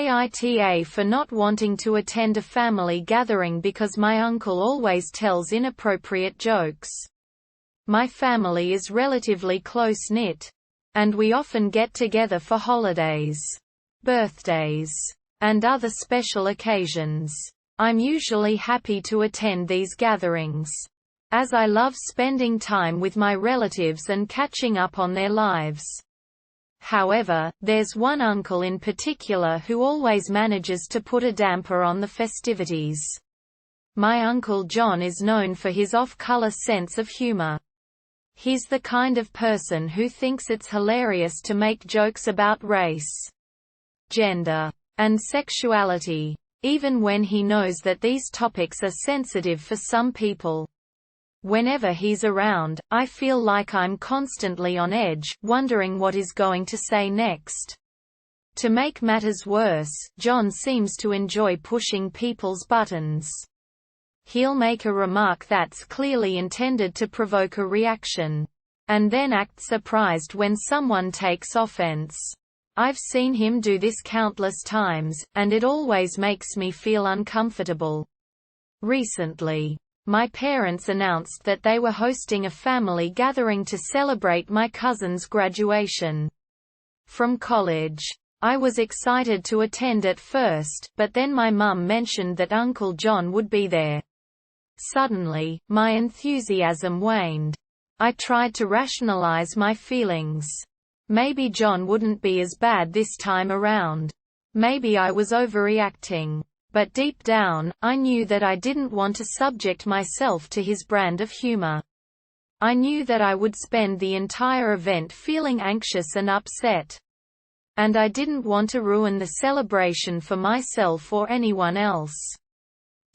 AITA for not wanting to attend a family gathering because my uncle always tells inappropriate jokes. My family is relatively close-knit, and we often get together for holidays, birthdays, and other special occasions. I'm usually happy to attend these gatherings, as I love spending time with my relatives and catching up on their lives. However, there's one uncle in particular who always manages to put a damper on the festivities. My Uncle John is known for his off-color sense of humor. He's the kind of person who thinks it's hilarious to make jokes about race, gender, and sexuality, even when he knows that these topics are sensitive for some people. Whenever he's around, I feel like I'm constantly on edge, wondering what he's going to say next. To make matters worse, John seems to enjoy pushing people's buttons. He'll make a remark that's clearly intended to provoke a reaction, and then act surprised when someone takes offense. I've seen him do this countless times, and it always makes me feel uncomfortable. Recently, my parents announced that they were hosting a family gathering to celebrate my cousin's graduation from college. I was excited to attend at first, but then my mum mentioned that Uncle John would be there. Suddenly, my enthusiasm waned. I tried to rationalize my feelings. Maybe John wouldn't be as bad this time around. Maybe I was overreacting. But deep down, I knew that I didn't want to subject myself to his brand of humor. I knew that I would spend the entire event feeling anxious and upset. And I didn't want to ruin the celebration for myself or anyone else.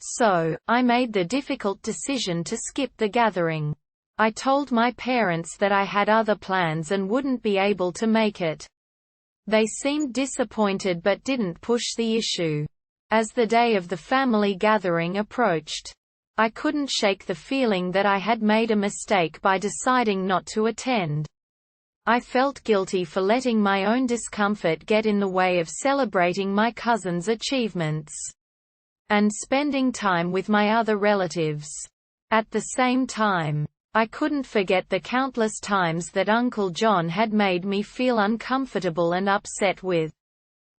So, I made the difficult decision to skip the gathering. I told my parents that I had other plans and wouldn't be able to make it. They seemed disappointed but didn't push the issue. As the day of the family gathering approached, I couldn't shake the feeling that I had made a mistake by deciding not to attend. I felt guilty for letting my own discomfort get in the way of celebrating my cousin's achievements and spending time with my other relatives. At the same time, I couldn't forget the countless times that Uncle John had made me feel uncomfortable and upset with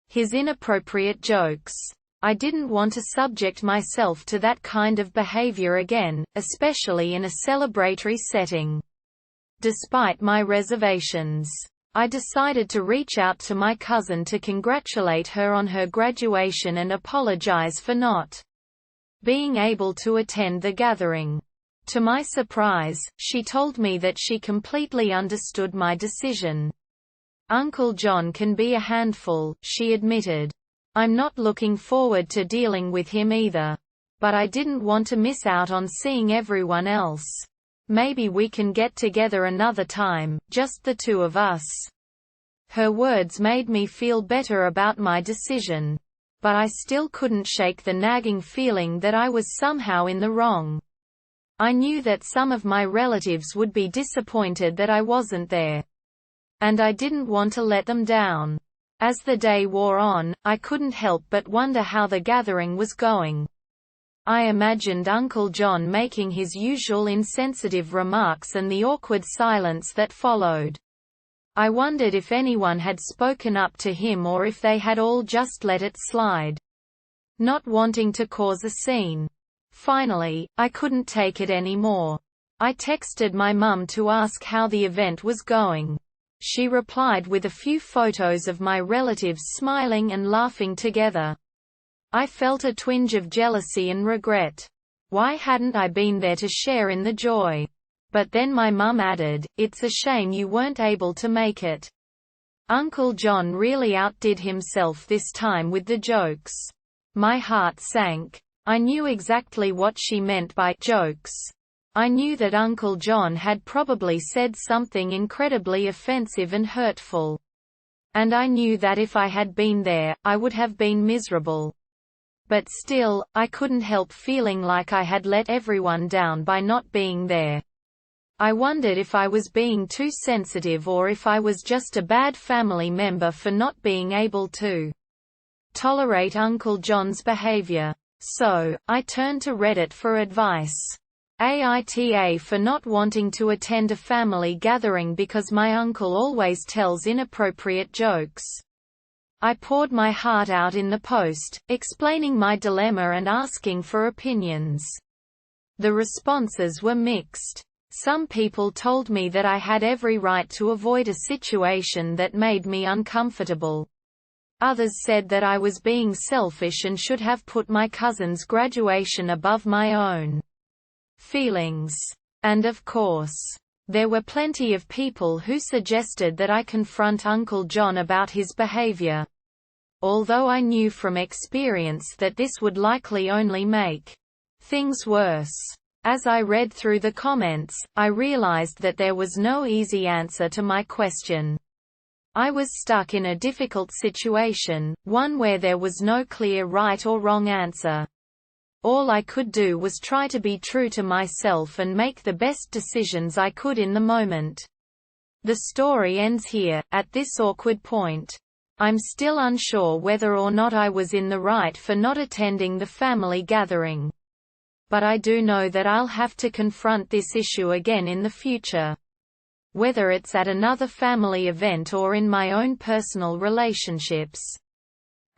his inappropriate jokes. I didn't want to subject myself to that kind of behavior again, especially in a celebratory setting. Despite my reservations, I decided to reach out to my cousin to congratulate her on her graduation and apologize for not being able to attend the gathering. To my surprise, she told me that she completely understood my decision. Uncle John can be a handful, she admitted. I'm not looking forward to dealing with him either. But I didn't want to miss out on seeing everyone else. Maybe we can get together another time, just the two of us. Her words made me feel better about my decision. But I still couldn't shake the nagging feeling that I was somehow in the wrong. I knew that some of my relatives would be disappointed that I wasn't there. And I didn't want to let them down. As the day wore on, I couldn't help but wonder how the gathering was going. I imagined Uncle John making his usual insensitive remarks and the awkward silence that followed. I wondered if anyone had spoken up to him or if they had all just let it slide, not wanting to cause a scene. Finally, I couldn't take it anymore. I texted my mum to ask how the event was going. She replied with a few photos of my relatives smiling and laughing together. I felt a twinge of jealousy and regret. Why hadn't I been there to share in the joy? But then my mum added, "It's a shame you weren't able to make it." Uncle John really outdid himself this time with the jokes. My heart sank. I knew exactly what she meant by jokes. I knew that Uncle John had probably said something incredibly offensive and hurtful. And I knew that if I had been there, I would have been miserable. But still, I couldn't help feeling like I had let everyone down by not being there. I wondered if I was being too sensitive or if I was just a bad family member for not being able to tolerate Uncle John's behavior. So, I turned to Reddit for advice. AITA for not wanting to attend a family gathering because my uncle always tells inappropriate jokes. I poured my heart out in the post, explaining my dilemma and asking for opinions. The responses were mixed. Some people told me that I had every right to avoid a situation that made me uncomfortable. Others said that I was being selfish and should have put my cousin's graduation above my own feelings. And of course, there were plenty of people who suggested that I confront Uncle John about his behavior. Although I knew from experience that this would likely only make things worse. As I read through the comments, I realized that there was no easy answer to my question. I was stuck in a difficult situation, one where there was no clear right or wrong answer. All I could do was try to be true to myself and make the best decisions I could in the moment. The story ends here, at this awkward point. I'm still unsure whether or not I was in the right for not attending the family gathering. But I do know that I'll have to confront this issue again in the future. Whether it's at another family event or in my own personal relationships.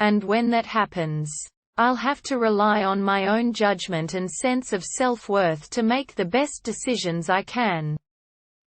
And when that happens, I'll have to rely on my own judgment and sense of self-worth to make the best decisions I can.